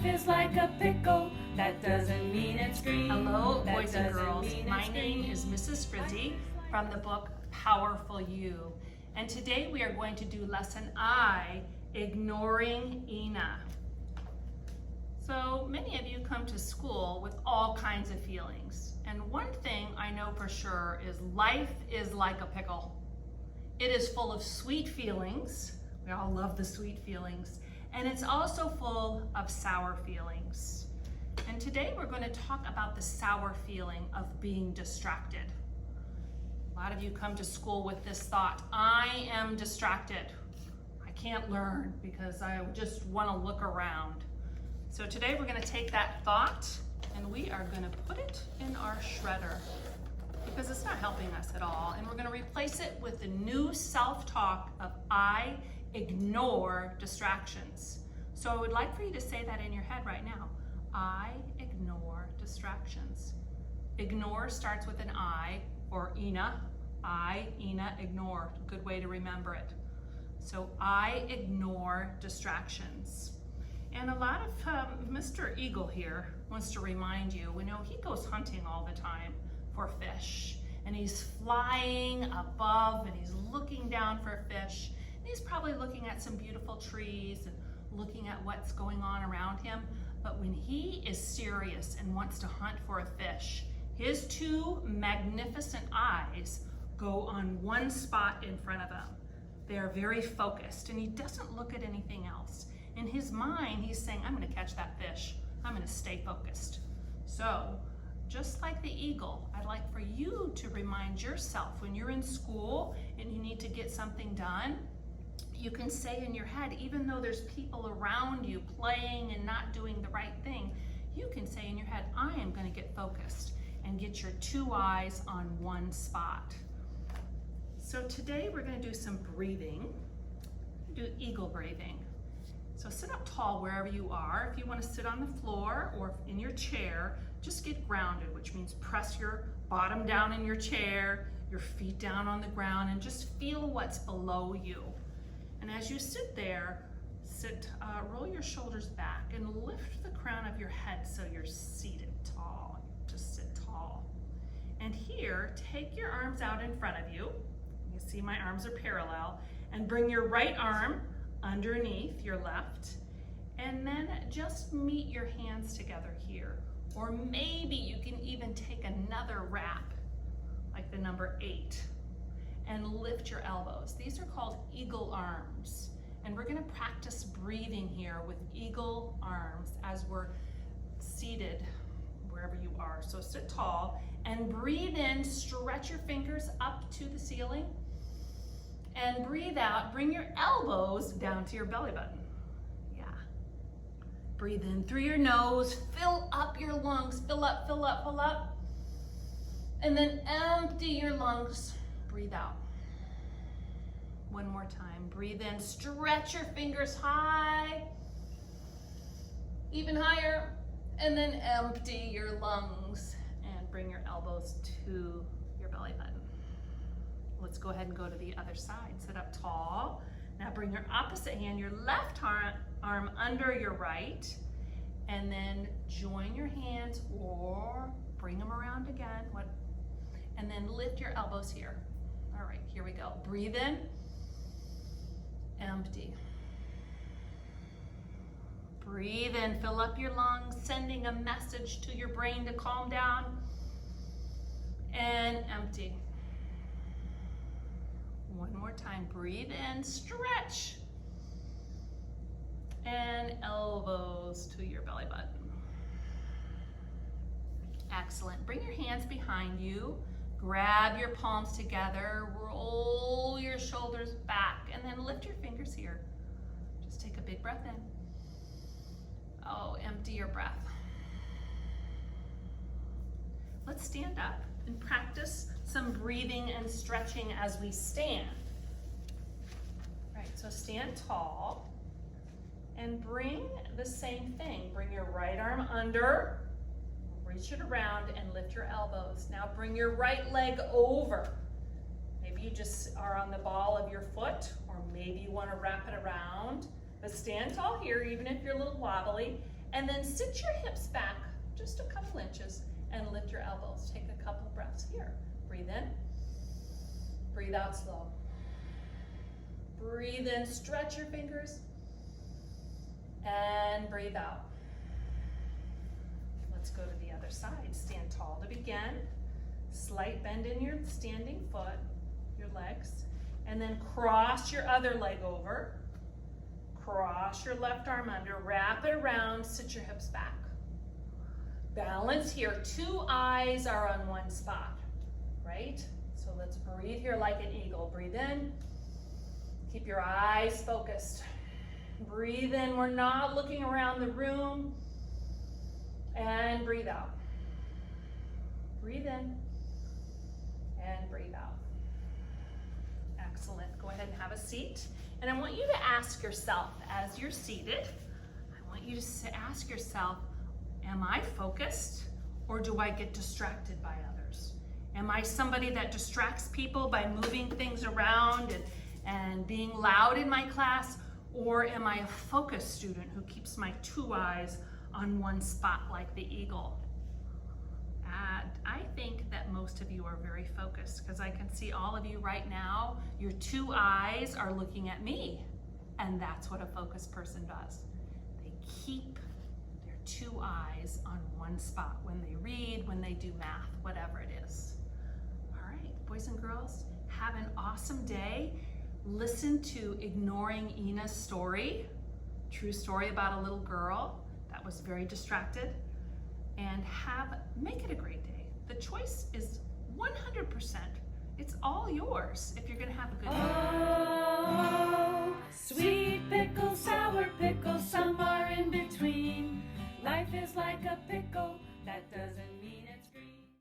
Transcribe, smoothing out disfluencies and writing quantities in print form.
Life is like a pickle, that doesn't mean it's green. Hello, That boys and doesn't girls. mean My it's name green. is Mrs. Frizzy from the book Powerful You. And today we are going to do lesson I, Ignoring Ina. So many of you come to school with all kinds of feelings. And one thing I know for sure is life is like a pickle. It is full of sweet feelings. We all love the sweet feelings. And it's also full of sour feelings. And today we're going to talk about the sour feeling of being distracted. A lot of you come to school with this thought, I am distracted. I can't learn because I just want to look around. So today we're going to take that thought and we are going to put it in our shredder because it's not helping us at all. And we're going to replace it with the new self-talk of I ignore distractions. So I would like for you to say that in your head right now. I ignore distractions. Ignore starts with an I or Ina. I, Ina, ignore. Good way to remember it. So I ignore distractions. And a lot of Mr. Eagle here wants to remind you, we know he goes hunting all the time for fish. And he's flying above and he's looking down for fish. And he's probably looking at some beautiful trees and looking at what's going on around him. But when he is serious and wants to hunt for a fish, his two magnificent eyes go on one spot in front of him. They are very focused and he doesn't look at anything else. In his mind, he's saying, I'm going to catch that fish. I'm going to stay focused. So, just like the eagle, I'd like for you to remind yourself when you're in school and you need to get something done, you can say in your head, even though there's people around you playing and not doing the right thing, you can say in your head, I am going to get focused and get your two eyes on one spot. So today we're going to do some breathing. Do eagle breathing. So sit up tall wherever you are. If you want to sit on the floor or in your chair, just get grounded, which means press your bottom down in your chair, your feet down on the ground, and just feel what's below you. And as you sit there, roll your shoulders back and lift the crown of your head so you're seated tall. Just sit tall. And here, take your arms out in front of you. You see my arms are parallel. And bring your right arm underneath your left, and then just meet your hands together here. Or maybe you can even take another wrap, like the number 8, and lift your elbows. These are called eagle arms. And we're gonna practice breathing here with eagle arms as we're seated wherever you are. So sit tall and breathe in, stretch your fingers up to the ceiling. And breathe out, bring your elbows down to your belly button. Yeah. Breathe in through your nose, fill up your lungs, fill up, fill up, fill up. And then empty your lungs, breathe out. One more time, breathe in, stretch your fingers high, even higher, and then empty your lungs and bring your elbows to your belly button. Let's go ahead and go to the other side. Sit up tall. Now bring your opposite hand, your left arm under your right, and then join your hands or bring them around again. And then lift your elbows here. All right, here we go. Breathe in, empty. Breathe in, fill up your lungs, sending a message to your brain to calm down, and empty. One more time, breathe in, stretch, and elbows to your belly button. Excellent. Bring your hands behind you, grab your palms together, roll your shoulders back, and then lift your fingers here. Just take a big breath in. Oh, empty your breath. Let's stand up and practice some breathing and stretching as we stand. Right, so stand tall and bring the same thing. Bring your right arm under, reach it around and lift your elbows. Now bring your right leg over. Maybe you just are on the ball of your foot, or maybe you want to wrap it around. But stand tall here, even if you're a little wobbly, And then sit your hips back just a couple inches and lift your elbows. Take a couple breaths here. Breathe in, breathe out slow. Breathe in, stretch your fingers, and breathe out. Let's go to the other side. Stand tall to begin. Slight bend in your standing foot, your legs, and then cross your other leg over. Cross your left arm under, wrap it around, sit your hips back. Balance here. 2 eyes are on one spot, right? So let's breathe here like an eagle. Breathe in. Keep your eyes focused. Breathe in. We're not looking around the room. And breathe out. Breathe in and breathe out. Excellent. Go ahead and have a seat. And I want you to ask yourself as you're seated, I want you to ask yourself, am I focused or do I get distracted by others? Am I somebody that distracts people by moving things around and being loud in my class? Or am I a focused student who keeps my 2 eyes on one spot like the eagle? I think that most of you are very focused because I can see all of you right now, your 2 eyes are looking at me. And that's what a focused person does. They keep their 2 eyes on one spot when they read, when they do math, whatever it is. All right, boys and girls, have an awesome day. Listen to Ignoring Ina's story, true story about a little girl that was very distracted, and make it a great day. The choice is 100%. It's all yours if you're gonna have a good day. Oh, sweet pickle, sour pickle, somewhere in between. Life is like a pickle, that doesn't mean it's green.